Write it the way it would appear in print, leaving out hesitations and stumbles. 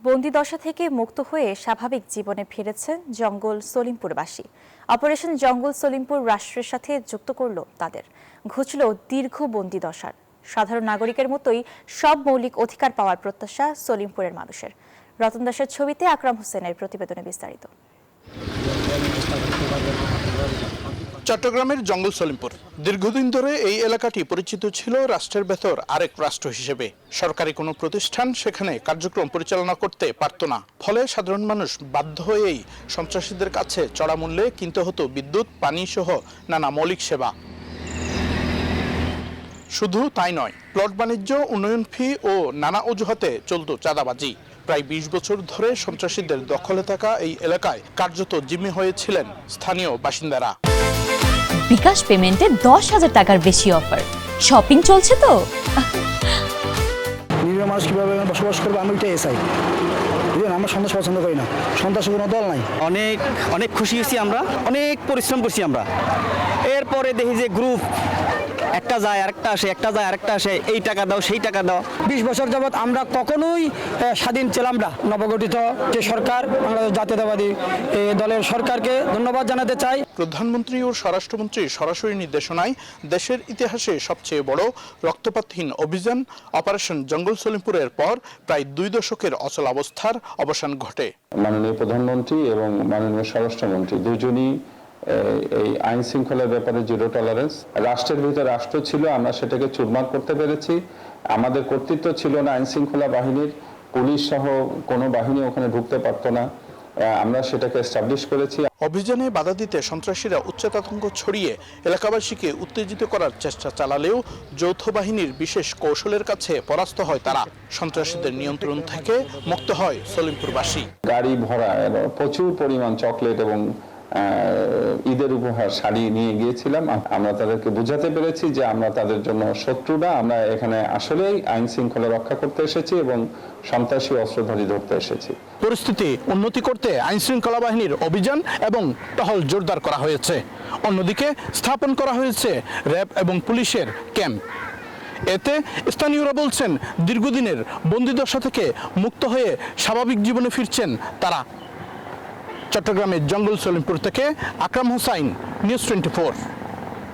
বন্দিদশা থেকে মুক্ত হয়ে স্বাভাবিক জীবনে ফিরেছে জঙ্গল সলিমপুরবাসী। অপারেশন জঙ্গল সলিমপুর রাষ্ট্রের সাথে যুক্ত করল তাদের। ঘুচল দীর্ঘ বন্দিদশার। সাধারণ নাগরিকের মতোই সব মৌলিক অধিকার পাওয়ার প্রত্যাশা সলিমপুরের মানুষের। রতন দাসের ছবিতে আকরাম হোসেনের প্রতিবেদনে বিস্তারিত। চট্টগ্রামের জঙ্গল সলিমপুর দীর্ঘদিন ধরে এই এলাকাটি পরিচিত ছিল রাষ্ট্রের ভেতর আরেক রাষ্ট্র হিসেবে। সরকারি কোনো প্রতিষ্ঠান সেখানে কার্যক্রম পরিচালনা করতে পারত না। ফলে সাধারণ মানুষ বাধ্য হয়েই সন্ত্রাসীদের কাছে চড়া মূল্যে কিনতে হতো বিদ্যুৎ, পানি সহ নানা মৌলিক সেবা। শুধু তাই নয়, প্লট বাণিজ্য, উন্নয়ন ফি ও নানা অজুহাতে চলত চাঁদাবাজি। প্রায় ২০ বছর ধরে সন্ত্রাসীদের দখলে থাকা এই এলাকায় কার্যত জিম্মি হয়েছিলেন স্থানীয় বাসিন্দারা। বিকাশ পেমেন্টে ১০,০০০ টাকার বেশি অফার। শপিং চলছে তো। নিরীহ মানুষ কিভাবে বসবাস করবে আমি ওইটাই চাই। আমরা সন্ত্রাস পছন্দ করি না, সন্ত্রাসের কোনো দল নাই। অনেক খুশি হয়েছি আমরা, অনেক পরিশ্রম করছি আমরা। এরপরে দেখি যে গ্রুপ একটা যায় আরেকটা আসে, একটা যায় আরেকটা আসে, এই টাকা দাও সেই টাকা দাও। ২০ বছর যাবৎ আমরা কখনোই স্বাধীন ছিলাম না। নবগঠিত যে সরকার, বাংলাদেশ জাতীয়তাবাদী দলের সরকারকে ধন্যবাদ জানাতে চাই। প্রধানমন্ত্রী ও স্বরাষ্ট্রমন্ত্রীর সরাসরি নির্দেশনায় দেশের ইতিহাসে সবচেয়ে বড় রক্তপাতহীন অভিযান অপারেশন জঙ্গল সলিমপুরের পর প্রায় ২ দশকের অচলাবস্থার অবসান ঘটে। মাননীয় প্রধানমন্ত্রী এবং মাননীয় স্বরাষ্ট্রমন্ত্রী দুজনই এই আইন শৃঙ্খলার ব্যাপারে জিরো টলারেন্স। রাষ্ট্রের ভিতরে রাষ্ট্র ছিল, আমরা সেটাকে চুরমার করতে পেরেছি। আমাদের কর্তৃত্ব ছিল না আইন শৃঙ্খলা বাহিনীর, পুলিশ সহ কোনো বাহিনী ওখানে ঢুকতে পারত না, আমরা সেটাকে এস্টাবলিশ করেছি। অভিযানে বাধা দিতে সন্ত্রাসীরা উচ্চতাতঙ্ক ছড়িয়ে এলাকাবাসীকে উত্তেজিত করার চেষ্টা চালালেও যৌথ বাহিনীর বিশেষ কৌশলের কাছে পরাস্ত হয় তারা। সন্ত্রাসীদের নিয়ন্ত্রণ থেকে মুক্ত হয় সলিমপুরবাসী। গাড়ি ভরা প্রচুর পরিমাণ চকলেট এবং ঈদের উপহার শাড়ি নিয়ে গিয়েছিলাম। আমরা তাদেরকে বুঝাতে পেরেছি যে আমরা তাদের জন্য শত্রু না, আমরা এখানে আসলেই আইন শৃঙ্খলা রক্ষা করতে এসেছি এবং সন্ত্রাসী অস্ত্রধারী ধরতে এসেছি। পরিস্থিতি উন্নতি করতে আইন শৃঙ্খলা বাহিনীর অভিযান এবং টহল জোরদার করা হয়েছে। অন্যদিকে স্থাপন করা হয়েছে র্যাব এবং পুলিশের ক্যাম্প। এতে স্থানীয়রা বলছেন দীর্ঘদিনের বন্দিদশা থেকে মুক্ত হয়ে স্বাভাবিক জীবনে ফিরছেন তারা। চট্টগ্রামের জঙ্গল সলিমপুর থেকে আকরাম হোসাইন, নিউজ 24।